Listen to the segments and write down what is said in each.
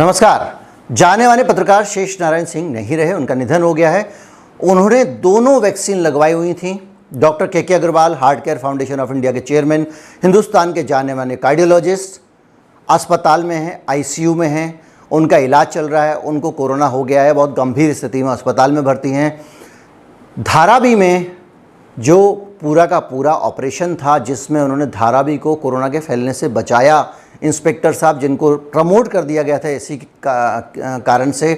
नमस्कार। जाने माने पत्रकार शेष नारायण सिंह नहीं रहे, उनका निधन हो गया है। उन्होंने दोनों वैक्सीन लगवाई हुई थी। Doctor K Agarwal, Heart Care Foundation of India के चेयरमैन, हिंदुस्तान के जाने माने कार्डियोलॉजिस्ट, अस्पताल में हैं, आईसीयू में हैं, उनका इलाज चल रहा है। उनको कोरोना हो गया है, बहुत गंभीर स्थिति में अस्पताल में भर्ती हैं। धारावी में जो पूरा का पूरा ऑपरेशन था जिसमें उन्होंने धारावी को कोरोना के फैलने से बचाया, इंस्पेक्टर साहब जिनको प्रमोट कर दिया गया था इसी कारण से,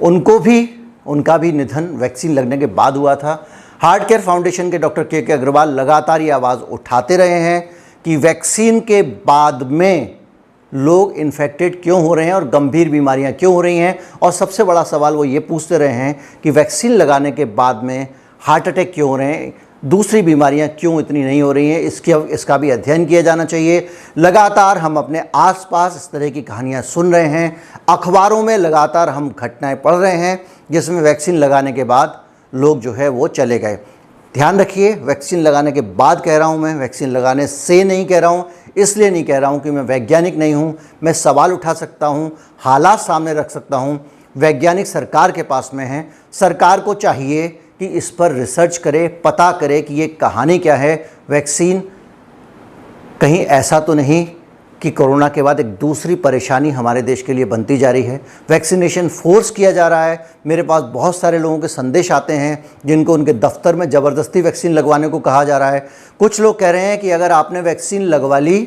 उनका भी निधन वैक्सीन लगने के बाद हुआ था। हार्ट केयर फाउंडेशन के डॉक्टर के अग्रवाल लगातार ये आवाज़ उठाते रहे हैं कि वैक्सीन के बाद में लोग इन्फेक्टेड क्यों हो रहे हैं और गंभीर बीमारियां क्यों हो रही हैं। और सबसे बड़ा सवाल वो ये पूछते रहे हैं कि वैक्सीन लगाने के बाद में हार्ट अटैक क्यों हो रहे हैं, दूसरी बीमारियां क्यों इतनी नहीं हो रही हैं। इसका भी अध्ययन किया जाना चाहिए। लगातार हम अपने आसपास इस तरह की कहानियां सुन रहे हैं, अखबारों में लगातार हम घटनाएं पढ़ रहे हैं जिसमें वैक्सीन लगाने के बाद लोग जो है वो चले गए। ध्यान रखिए, वैक्सीन लगाने के बाद कह रहा हूँ मैं, वैक्सीन लगाने से नहीं कह रहा हूँ। इसलिए नहीं कह रहा हूँ कि मैं वैज्ञानिक नहीं हूँ, मैं सवाल उठा सकता हूँ, हालात सामने रख सकता हूँ। वैज्ञानिक सरकार के पास में है, सरकार को चाहिए कि इस पर रिसर्च करे, पता करे कि ये कहानी क्या है। वैक्सीन कहीं ऐसा तो नहीं कि कोरोना के बाद एक दूसरी परेशानी हमारे देश के लिए बनती जा रही है। वैक्सीनेशन फोर्स किया जा रहा है। मेरे पास बहुत सारे लोगों के संदेश आते हैं जिनको उनके दफ्तर में ज़बरदस्ती वैक्सीन लगवाने को कहा जा रहा है। कुछ लोग कह रहे हैं कि अगर आपने वैक्सीन लगवा ली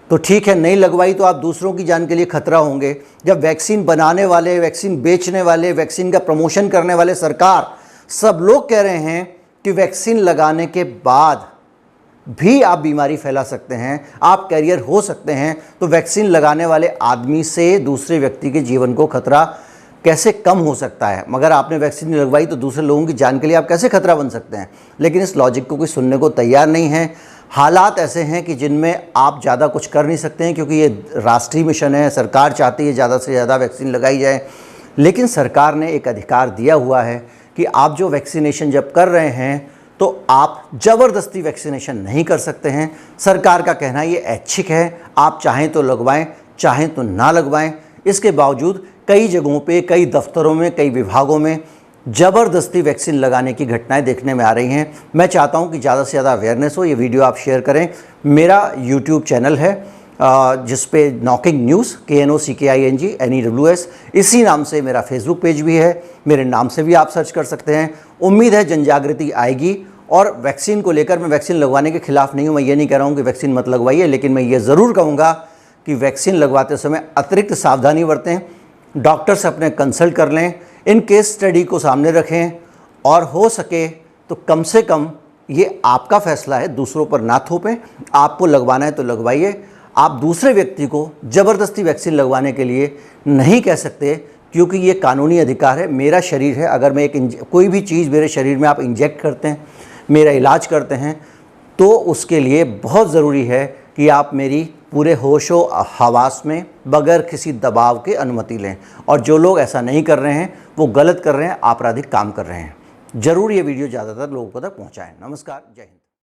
तो ठीक है, नहीं लगवाई तो आप दूसरों की जान के लिए खतरा होंगे। जब वैक्सीन बनाने वाले, वैक्सीन बेचने वाले, वैक्सीन का प्रमोशन करने वाले, सरकार, सब लोग कह रहे हैं कि वैक्सीन लगाने के बाद भी आप बीमारी फैला सकते हैं, आप कैरियर हो सकते हैं, तो वैक्सीन लगाने वाले आदमी से दूसरे व्यक्ति के जीवन को खतरा कैसे कम हो सकता है। मगर आपने वैक्सीन नहीं लगवाई तो दूसरे लोगों की जान के लिए आप कैसे खतरा बन सकते हैं। लेकिन इस लॉजिक को कोई सुनने को तैयार नहीं है। हालात ऐसे हैं कि जिनमें आप ज़्यादा कुछ कर नहीं सकते हैं, क्योंकि ये राष्ट्रीय मिशन है। सरकार चाहती है ज़्यादा से ज़्यादा वैक्सीन लगाई जाए, लेकिन सरकार ने एक अधिकार दिया हुआ है कि आप जो वैक्सीनेशन जब कर रहे हैं तो आप ज़बरदस्ती वैक्सीनेशन नहीं कर सकते हैं। सरकार का कहना ये ऐच्छिक है, आप चाहें तो लगवाएं, चाहें तो ना लगवाएं। इसके बावजूद कई जगहों पे, कई दफ्तरों में, कई विभागों में ज़बरदस्ती वैक्सीन लगाने की घटनाएं देखने में आ रही हैं। मैं चाहता हूं कि ज़्यादा से ज़्यादा अवेयरनेस हो। ये वीडियो आप शेयर करें। मेरा यूट्यूब चैनल है जिस पे नॉकिंग न्यूज़, KNOCKING NEWS, इसी नाम से मेरा फेसबुक पेज भी है। मेरे नाम से भी आप सर्च कर सकते हैं। उम्मीद है जन जागृति आएगी। और वैक्सीन को लेकर मैं वैक्सीन लगवाने के खिलाफ नहीं हूँ। मैं ये नहीं कह रहा हूँ कि वैक्सीन मत लगवाइए, लेकिन मैं ये ज़रूर कहूँगा कि वैक्सीन लगवाते समय अतिरिक्त सावधानी बरतें, डॉक्टर से अपने कंसल्ट कर लें, इन केस स्टडी को सामने रखें, और हो सके तो कम से कम ये आपका फैसला है, दूसरों पर ना थोपें। आपको लगवाना है तो लगवाइए। आप दूसरे व्यक्ति को ज़बरदस्ती वैक्सीन लगवाने के लिए नहीं कह सकते, क्योंकि ये कानूनी अधिकार है। मेरा शरीर है, अगर मैं कोई भी चीज़ मेरे शरीर में आप इंजेक्ट करते हैं, मेरा इलाज करते हैं, तो उसके लिए बहुत ज़रूरी है कि आप मेरी पूरे होशो हवास में बगैर किसी दबाव के अनुमति लें। और जो लोग ऐसा नहीं कर रहे हैं वो गलत कर रहे हैं, आपराधिक काम कर रहे हैं। ज़रूर ये वीडियो ज़्यादातर लोगों तक पहुँचाएँ। नमस्कार, जय हिंद।